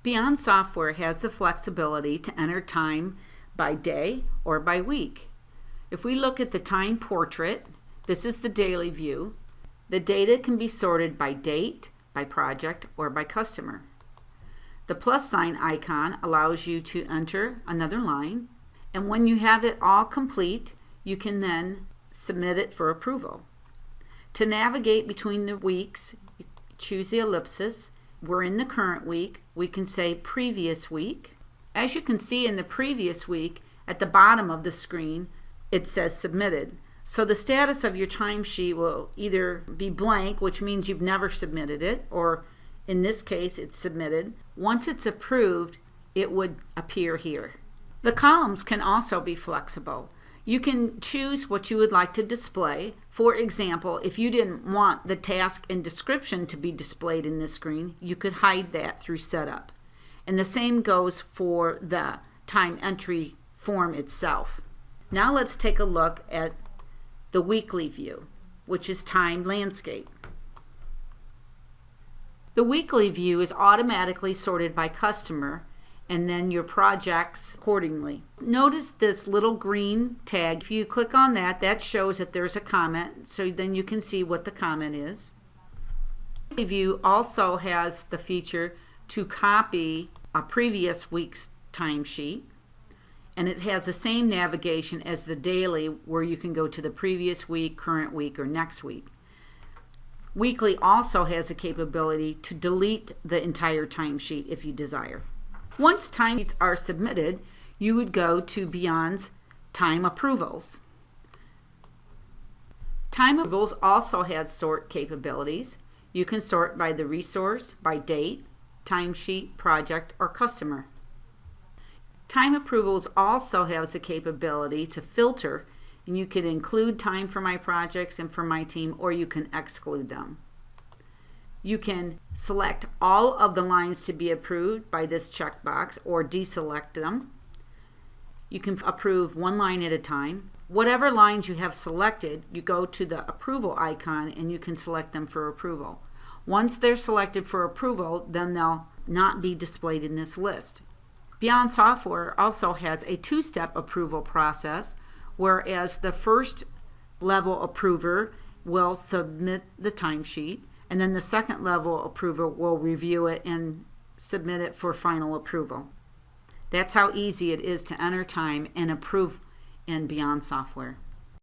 Beyond Software has the flexibility to enter time by day or by week. If we look at the time portrait, this is the daily view. The data can be sorted by date, by project, or by customer. The plus sign icon allows you to enter another line, and when you have it all complete, you can then submit it for approval. To navigate between the weeks, choose the ellipsis. We're in the current week. We can say previous week. As you can see in the previous week, at the bottom of the screen, it says submitted. So the status of your timesheet will either be blank, which means you've never submitted it, or in this case, it's submitted. Once it's approved, it would appear here. The columns can also be flexible. You can choose what you would like to display. For example, if you didn't want the task and description to be displayed in this screen, you could hide that through Setup. And the same goes for the time entry form itself. Now let's take a look at the weekly view, which is Time Landscape. The weekly view is automatically sorted by customer and then your projects accordingly. Notice this little green tag. If you click on that, that shows that there's a comment, so then you can see what the comment is. The view also has the feature to copy a previous week's timesheet, and it has the same navigation as the daily, where you can go to the previous week, current week, or next week. Weekly also has the capability to delete the entire timesheet if you desire. Once timesheets are submitted, you would go to Beyond's Time Approvals. Time Approvals also has sort capabilities. You can sort by the resource, by date, timesheet, project, or customer. Time Approvals also has the capability to filter, and you can include time for my projects and for my team, or you can exclude them. You can select all of the lines to be approved by this checkbox or deselect them. You can approve one line at a time. Whatever lines you have selected, you go to the approval icon and you can select them for approval. Once they're selected for approval, then they'll not be displayed in this list. Beyond Software also has a two-step approval process, whereas the first level approver will submit the timesheet, and then the second level approver will review it and submit it for final approval. That's how easy it is to enter time and approve in Beyond Software.